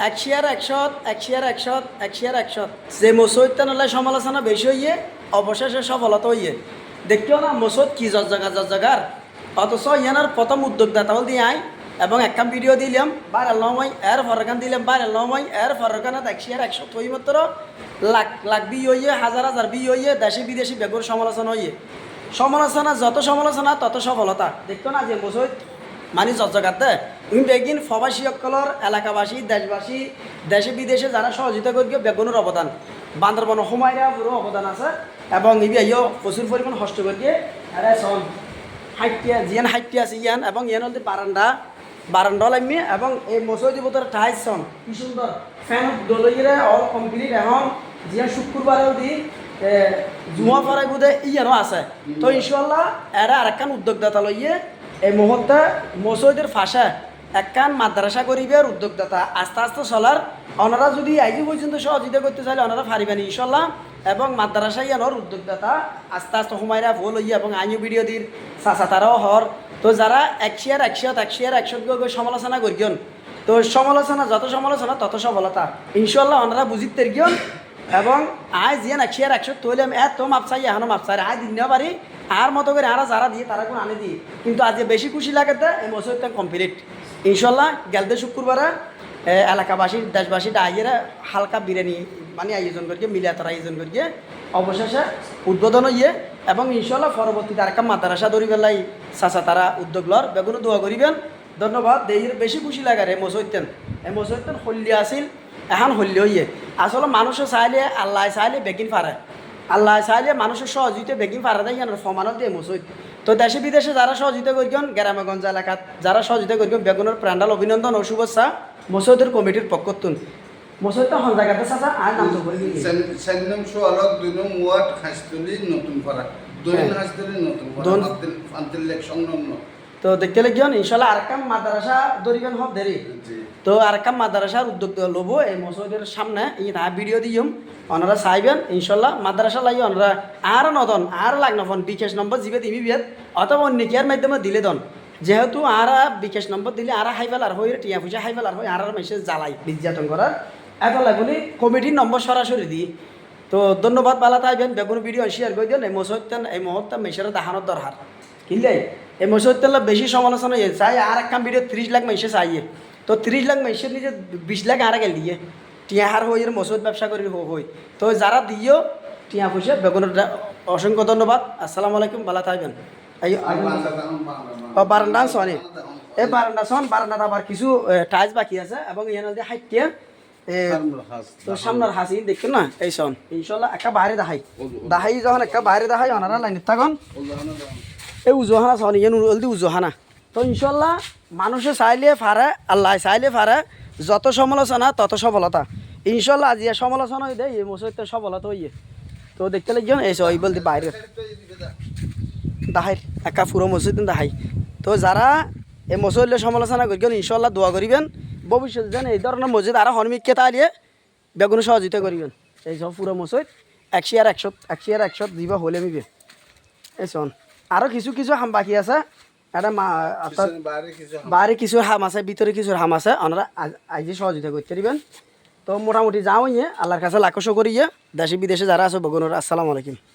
একশিয়ার একশত একশিয়ার একশত একশিয়ার একশত যে মসজিদটা সমালোচনা বেশি হইয়ে অবশেষে সফলতা হইয়ে দেখতেও না মসজিদ কি জগার অথচ ইয়ানার প্রথম উদ্যোগদাতা হল দিয়ে আই এবং একখান ভিডিও দিলাম ভাইরাল নয় এর ফরকান দিলাম ভাইরাল নয় এর ফরকানত একশিয়ার একশত হই মাত্র লাখ লাখ বি হইয়ে হাজার হাজার বি হইয়ে দেশি বিদেশি বেগুর সমালোচনা হইয়ে সমালোচনা যত সমালোচনা তত সফলতা দেখতো না যে মসজিদ মানে জগাতে তুমি বেগিন প্রবাসী সকলের এলাকাবাসী দেশবাসী দেশে বিদেশে যারা সহযোগিতা করি বেগুনের অবদান বান্দরবন হুমায়রা পুরো অবদান আছে এবং ইবি আইও প্রচুর পরিমাণ হস্ত করিয়ে এরা সন হাইটিয়া জিয়ান হাইটিয়া আছে ইয়ান এবং ইয়ান হল বারান্দা লাইমি এবং এই মসজিদ ভিতর টাইস সন কি সুন্দর ফ্যান দলইরে অল কমপ্লিট এখন জিয়ান শুক্রবারেও দি জুমা ফরাই বোধে ইয়ানও আছে তো ইনশাল্লাহ এরা আরেকখান উদ্যোগদাতা লইয়ে এই মুহূর্তে মসজিদের ফাঁসা একখান মাদ্রাসা গরিবের উদ্যোগদাতা আস্তে আস্তে চলার ওনারা যদি আইজি পর্যন্ত সহযোগিতা করতে চাইলে ওনারা পারিবেন ইনশাল্লাহ এবং মাদ্রাসা ইয়ানোর উদ্যোগদাতা আস্তে আস্তে হুমায়রা ভুল হইয়া এবং আইনিও ভিডিও দির চাচা তারাও হর তো যারা একশিয়ার একশত সমালোচনা করিয়ন তো সমালোচনা যত সমালোচনা তত সফলতা ইনশাল্লাহ ওনারা বুঝিতে গিয়ন এবং আয় জিয়ান একশিয়ার একশত তৈলে এত মাপ চাই এখনো মাপ চাই আয় দিন পারি আর মতো করে আরা যারা দিয়ে তারা কোনো আনে দিই কিন্তু আজ বেশি খুশি লাগে এই মসজিদটা কমপ্লিট ইনশাল্লাহ গেলতে শুক্রবারে এলাকাবাসী দেশবাসী আইয়েরা হালকা বিরিয়ানি মানে আয়োজন করিয়ে মিলিয়াতার আয়োজন করিয়ে অবশেষে উদ্বোধন হইয়ে এবং ইনশাল্লাহ পরবর্তীতে আর একটা মাদ্রাসা ধরি বেলাই চাচা তারা উদ্যোগ লর বেগুনো দোয়া করিবেন ধন্যবাদ দেহের বেশি খুশি লাগার এই মসজিদতেন হল্লি আসিল এখন হল্লি হইয়ে আসলে মানুষে চাইলে আল্লাহ চাইলে বেগিন পারে আল্লাহ চাইলে মানুষের সহযোগিতা বেগিন পারা দেয় ফমানত দিয়ে মসজিদ তো দেশে বিদেশে যারা সহযোগিতা করিবেন গ্রামেগঞ্জ এলাকাত যারা সহযোগিতা করিবেন বেগুনের প্রাণাল অভিনন্দন ও শুভেচ্ছা মসজিদের কমিটির পক্ষতুন মসজিদটা হন জায়গাতে চাচা আর নাম তো বলি সেন্নম সোয়ালক দুই নং ওয়ার্ড হাসতলি নতুন পাড়া দৈন হাসতলি নতুন পাড়া আন্তিলেক সংলগ্ন তো দেখতে লাগিয়ন ইনশাল্লাহ আরেকটা মাদ্রাসা দরিবেন হব দেরি তো আরেকটা মাদ্রাসার উদ্যোগ লব এই মসজিদের সামনে ই না ভিডিও দিম ওনারা চাইবেন ইনশাল্লাহ মাদ্রাসা লাগি ওনারা আর নদন আর লাগনা ফোন বিকাশ নম্বর জিবে দিবি বিয়াত অথবা অন্য কেয়ার মাধ্যমে দিলে দন যেহেতু আর বিকাশ নম্বর দিলে আর হাইফেল আর হয়ে টিয়া পয়সা হাইফেল আর হয়ে আর মেসেজ জ্বালাই নির্যাতন করার এত লাগলে কমিটির নম্বর সরাসরি দিই তো ধন্যবাদ বালা থাকবেন বেগুন ভিডিও শেয়ার করে দিন এই মুহূর্তে মেসের দেখানোর দরকার কিনলে এই মসজিদটা বেশি সমালোচনা হয়ে চাই আর একটা ভিডিও 30 লাখ মেসে চাইয়ে তো 30 লাখ মেসের নিজে 20 লাখ আর গেল দিয়ে টিয়া হার হয়ে মসজিদ ব্যবসা করি হই তো যারা দিও টিয়া পয়সা বেগুনের অসংখ্য ধন্যবাদ আসসালামু আলাইকুম ভালো থাকবেন এই বারান্দা সনে এই বারান্দা সন বারান্দাত আবার কিছু টাইলস বাকি আছে এবং এখানে দিয়ে হাইটিয়া তো সামনের হাসি দেখছেন না এই সন ইনশাল্লাহ একটা বাইরে দাহাই যখন একটা বাইরে দাহাই ওনারা লাইন থাকুন এই উজোহানা সনি ইয়ে অলদি উজোহানা তো ইনশাল্লাহ মানুষে চাইলে পারে আল্লাহ চাইলে পারে যত সমালোচনা তত সফলতা ইনশাল্লাহ আজি সমালোচনা হয়ে দেয় এই মসজিদটা সফলতা হইয়ে তো দেখতে লাগিও এই সই বলতে বাইরে দাহাই একা পুরো মসজিদ দাহাই তো যারা এই মসজিদের সমালোচনা করিবেন ইনশাল্লাহ দোয়া করিবেন ভবিষ্যতে যেন এই ধরনের মসজিদ আরও হরমিককে তাড়িয়ে বেগুন সহযোগিতা করিবেন এই সব পুরো মসজিদ একশিয়ার একশত দিবা হলে মিবে এই শোন আরও কিছু হাম বাকি আছে এটা বাইরে কিছু হাম আছে ভিতরে কিছু হাম আছে ওনারা আজ সহযোগিতা করতে দিবেন তো মোটামুটি যাও আল্লাহর কাছে লাখশো করিয়ে দেশে বিদেশে যারা আছে বেগুনের আসসালামু আলাইকুম।